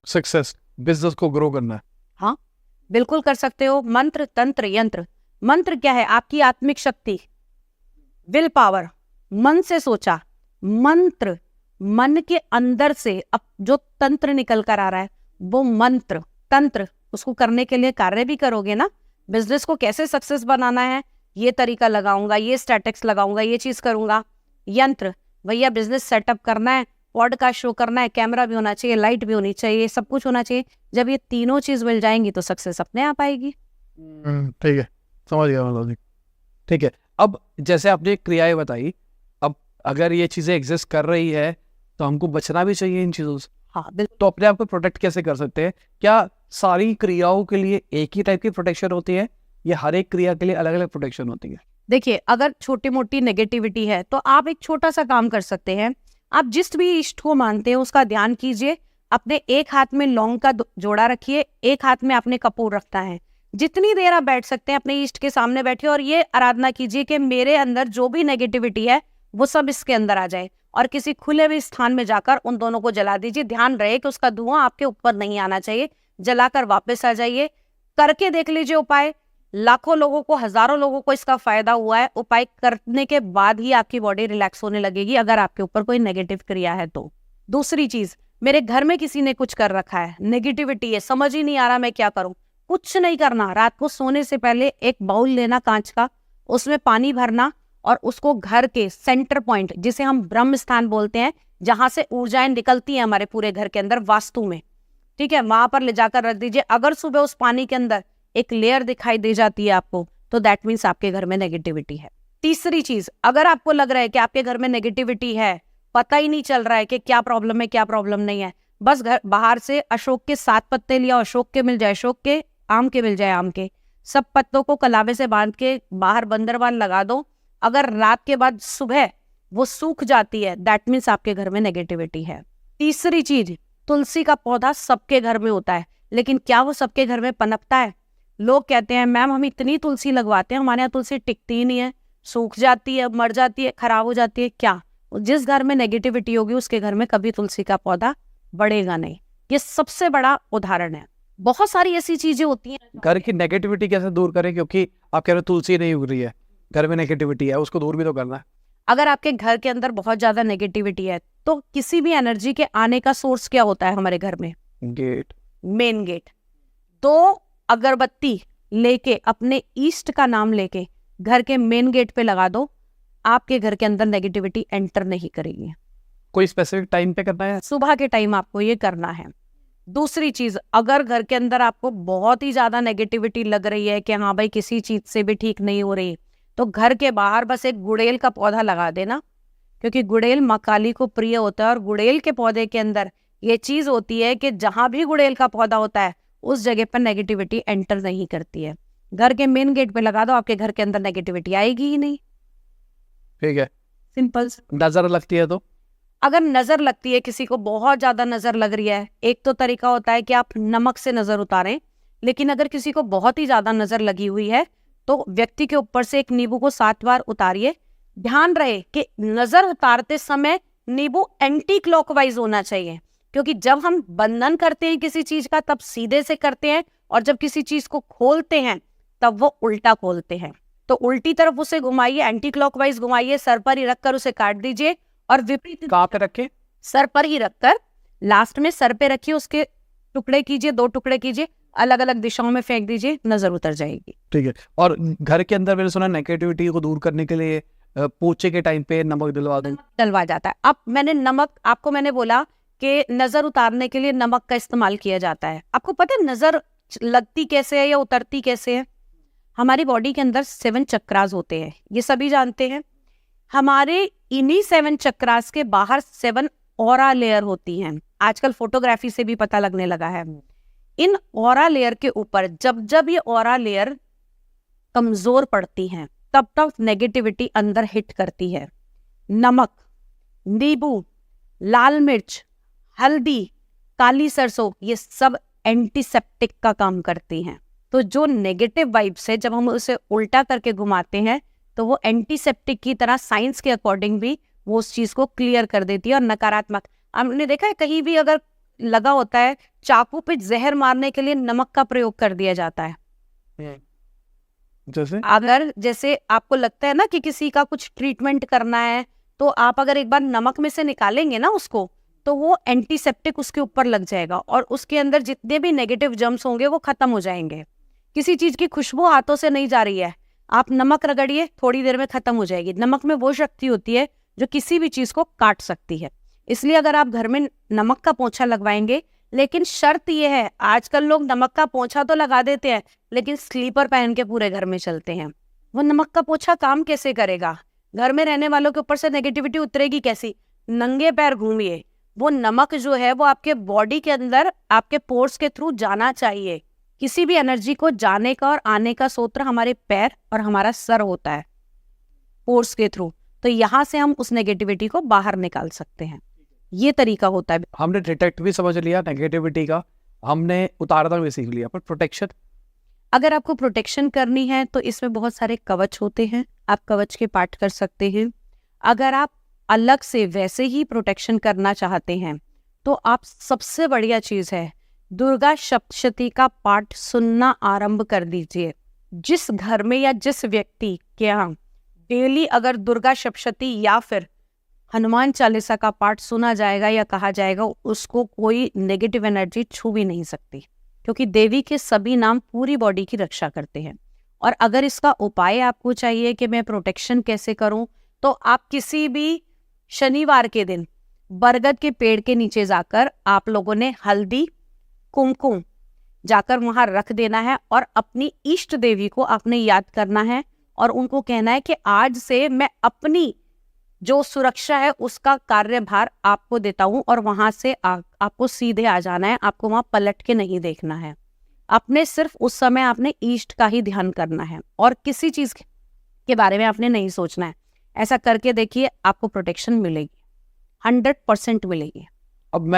Success, business को grow करना है। हाँ बिल्कुल कर सकते हो। मंत्र, तंत्र, यंत्र। मंत्र क्या है? आपकी आत्मिक शक्ति, विल पावर, मन से सोचा मंत्र, मन के अंदर से अब जो तंत्र निकल कर आ रहा है वो मंत्र तंत्र, उसको करने के लिए कार्य भी करोगे ना। बिजनेस को कैसे सक्सेस बनाना है, ये तरीका लगाऊंगा, ये स्ट्रैटेजिक्स लगाऊंगा, ये चीज करूंगा। यंत्र, भैया बिजनेस सेटअप करना है, पॉडकास्ट शो करना है, कैमरा भी होना चाहिए, लाइट भी होनी चाहिए, सब कुछ होना चाहिए। जब ये तीनों चीज मिल जाएंगी तो सक्सेस अपने आप आएगी। ठीक है, समझ गया मैं लॉजिक। ठीक है, अब जैसे आपने क्रियाएं बताई, अब अगर ये चीजें एग्जिस्ट कर रही है तो हमको बचना भी चाहिए इन चीजों से। हाँ बिल्कुल। तो अपने आप को प्रोटेक्ट कैसे कर सकते हैं? क्या सारी क्रियाओं के लिए एक ही टाइप की प्रोटेक्शन होती है या हर एक क्रिया के लिए अलग अलग प्रोटेक्शन होती है? देखिए, अगर छोटी मोटी नेगेटिविटी है तो आप एक छोटा सा काम कर सकते हैं। आप जिस भी इष्ट को मानते हैं उसका ध्यान कीजिए। अपने एक हाथ में लौंग का जोड़ा रखिए, एक हाथ में आपने कपूर रखता है। जितनी देर आप बैठ सकते हैं अपने इष्ट के सामने बैठिए और ये आराधना कीजिए कि मेरे अंदर जो भी नेगेटिविटी है वो सब इसके अंदर आ जाए, और किसी खुले हुए स्थान में जाकर उन दोनों को जला दीजिए। ध्यान रहे कि उसका धुआं आपके ऊपर नहीं आना चाहिए। जलाकर वापस आ जाइए। करके देख लीजिए उपाय। लाखों लोगों को, हजारों लोगों को इसका फायदा हुआ है। उपाय करने के बाद ही आपकी बॉडी रिलैक्स होने लगेगी अगर आपके ऊपर कोई नेगेटिव क्रिया है तो। दूसरी चीज, मेरे घर में किसी ने कुछ कर रखा है, नेगेटिविटी है, समझ ही नहीं आ रहा मैं क्या करूं। कुछ नहीं करना, रात को सोने से पहले एक बाउल लेना कांच का, उसमें पानी भरना और उसको घर के सेंटर पॉइंट, जिसे हम ब्रह्म स्थान बोलते हैं, जहां से ऊर्जाएं निकलती हैं हमारे पूरे घर के अंदर वास्तु में, ठीक है, वहां पर ले जाकर रख दीजिए। अगर सुबह उस पानी के अंदर एक लेयर दिखाई दे जाती है आपको तो दैट मीन्स आपके घर में नेगेटिविटी है। तीसरी चीज, अगर आपको लग रहा है कि आपके घर में नेगेटिविटी है, पता ही नहीं चल रहा है कि क्या प्रॉब्लम है क्या प्रॉब्लम नहीं है, बस घर बाहर से अशोक के 7 पत्ते लिया, अशोक के मिल जाए अशोक के, आम के मिल जाए आम के, सब पत्तों को कलावे से बांध के बाहर बंदरवाल लगा दो। अगर रात के बाद सुबह वो सूख जाती है दैट मीन्स आपके घर में नेगेटिविटी है। तीसरी चीज, तुलसी का पौधा सबके घर में होता है, लेकिन क्या वो सबके घर में पनपता है? लोग कहते हैं मैम हम इतनी तुलसी लगवाते हैं, हमारे यहाँ तुलसी टिकती ही नहीं है, सूख जाती है, मर जाती है, खराब हो जाती है। क्या जिस घर में नेगेटिविटी होगी उसके घर में कभी तुलसी का पौधा बढ़ेगा नहीं। ये सबसे बड़ा उदाहरण है। बहुत सारी ऐसी चीजें होती हैं। घर की नेगेटिविटी कैसे दूर करें? क्योंकि आप कह रहे हो तुलसी नहीं उग रही है, घर में नेगेटिविटी है, उसको दूर भी तो करना है। अगर आपके घर के अंदर बहुत ज्यादा नेगेटिविटी है तो किसी भी एनर्जी के आने का सोर्स क्या होता है हमारे घर में? Gate, main gate. 2 अगरबत्ती लेके अपने ईस्ट का नाम लेके घर के मेन गेट पे लगा दो, आपके घर के अंदर नेगेटिविटी एंटर नहीं करेगी। कोई स्पेसिफिक टाइम पे करना है? सुबह के टाइम आपको ये करना है। दूसरी चीज, अगर घर के अंदर आपको बहुत ही ज्यादा नेगेटिविटी लग रही है कि हाँ भाई किसी चीज से भी ठीक नहीं हो रही, तो घर के बाहर बस एक गुड़ेल का पौधा लगा देना, क्योंकि गुड़ेल माँ काली को प्रिय होता है। और गुड़ेल के पौधे के अंदर ये चीज होती है कि जहां भी गुड़ेल का पौधा होता है उस जगह पर नेगेटिविटी एंटर नहीं करती है। घर के मेन गेट पे लगा दो, आपके घर के अंदर नेगेटिविटी आएगी ही नहीं। ठीक है। सिंपल। नजर लगती है तो? अगर नजर लगती है, किसी को बहुत ज्यादा नजर लग रही है, एक तो तरीका होता है कि आप नमक से नजर उतारें, लेकिन अगर किसी को बहुत ही ज्यादा नजर लगी हुई है तो व्यक्ति के ऊपर से एक नींबू को 7 बार उतारिए। ध्यान रहे कि नजर उतारते समय नींबू एंटी क्लॉकवाइज होना चाहिए, क्योंकि जब हम बंधन करते हैं किसी चीज का तब सीधे से करते हैं, और जब किसी चीज को खोलते हैं तब वो उल्टा खोलते हैं। तो उल्टी तरफ उसे घुमाइए, एंटी क्लॉकवाइज घुमाइए, सर पर ही रखकर उसे काट दीजिए। और विपरीत कहाँ पे रखे? सर पर ही रखकर, लास्ट में सर पे रखिए, उसके टुकड़े कीजिए, 2 टुकड़े कीजिए, अलग अलग दिशाओं में फेंक दीजिए, नजर उतर जाएगी। ठीक है। और घर के अंदर मैंने सुना नेगेटिविटी को दूर करने के लिए पोछे के टाइम पे नमक डलवा दूं। डलवा जाता है। अब मैंने नमक, आपको मैंने बोला कि नजर उतारने के लिए नमक का इस्तेमाल किया जाता है। आपको पता है नजर लगती कैसे है या उतरती कैसे है? हमारी बॉडी के अंदर 7 चक्रास होते हैं, ये सभी जानते हैं। हमारे इन्हीं 7 चक्रास के बाहर 7 ऑरा लेयर होती हैं। आजकल फोटोग्राफी से भी पता लगने लगा है। इन ऑरा लेयर के ऊपर जब जब ये ऑरा लेयर कमजोर पड़ती हैं तब तक नेगेटिविटी अंदर हिट करती है। नमक, नींबू, लाल मिर्च, हल्दी, काली सरसों, ये सब एंटीसेप्टिक का काम करती हैं। तो जो नेगेटिव वाइब्स है, जब हम उसे उल्टा करके घुमाते हैं तो वो एंटीसेप्टिक की तरह साइंस के अकॉर्डिंग भी वो उस चीज को क्लियर कर देती है। और नकारात्मक, हमने देखा है कहीं भी अगर लगा होता है, चाकू पे जहर मारने के लिए नमक का प्रयोग कर दिया जाता है। जैसे अगर जैसे आपको लगता है ना कि किसी का कुछ ट्रीटमेंट करना है, तो आप अगर एक बार नमक में से निकालेंगे ना उसको, तो वो एंटीसेप्टिक उसके ऊपर लग जाएगा और उसके अंदर जितने भी नेगेटिव जर्म्स होंगे वो खत्म हो जाएंगे। किसी चीज की खुशबू हाथों से नहीं जा रही है, आप नमक रगड़िए, थोड़ी देर में खत्म हो जाएगी। नमक में वो शक्ति होती है जो किसी भी चीज को काट सकती है। इसलिए अगर आप घर में नमक का पोंछा लगवाएंगे, लेकिन शर्त यह है, आजकल लोग नमक का पोंछा तो लगा देते हैं लेकिन स्लीपर पहन के पूरे घर में चलते हैं। वो नमक का पोंछा काम कैसे करेगा? घर में रहने वालों के ऊपर से नेगेटिविटी उतरेगी कैसी? नंगे पैर घूमिए, वो नमक जो है वो आपके बॉडी के अंदर आपके पोर्स के थ्रू जाना चाहिए। किसी भी एनर्जी को जाने का और आने का सूत्र हमारे पैर और हमारा सर होता है, पोर्स के थ्रू। तो यहाँ से हम उस नेगेटिविटी को बाहर निकाल सकते हैं। ये तरीका होता है। हमने डिटेक्ट भी समझ लिया नेगेटिविटी का, हमने उतारना भी सीख लिया, पर प्रोटेक्शन? अगर आपको प्रोटेक्शन करनी है तो इसमें बहुत सारे कवच होते हैं, आप कवच के पार्ट कर सकते हैं। अगर आप अलग से वैसे ही प्रोटेक्शन करना चाहते हैं तो आप, सबसे बढ़िया चीज है, दुर्गा सप्तशती का पाठ सुनना आरंभ कर दीजिए। जिस घर में या जिस व्यक्ति के यहाँ डेली अगर दुर्गा सप्तशती या फिर हनुमान चालीसा का पाठ सुना जाएगा या कहा जाएगा, उसको कोई नेगेटिव एनर्जी छू भी नहीं सकती, क्योंकि देवी के सभी नाम पूरी बॉडी की रक्षा करते हैं। और अगर इसका उपाय आपको चाहिए कि मैं प्रोटेक्शन कैसे करूं, तो आप किसी भी शनिवार के दिन बरगद के पेड़ के नीचे जाकर आप लोगों ने हल्दी कुमकुम जाकर वहां रख देना है और अपनी इष्ट देवी को आपने याद करना है और उनको कहना है कि आज से मैं अपनी जो सुरक्षा है उसका कार्यभार आपको देता हूं, और वहां से आपको सीधे आ जाना है, आपको वहां पलट के नहीं देखना है। आपने सिर्फ उस समय आपने ईष्ट का ही ध्यान करना है और किसी चीज के बारे में आपने नहीं सोचना है। ऐसा करके देखिए, आपको प्रोटेक्शन मिलेगी, 100% मिलेगी। अब मैं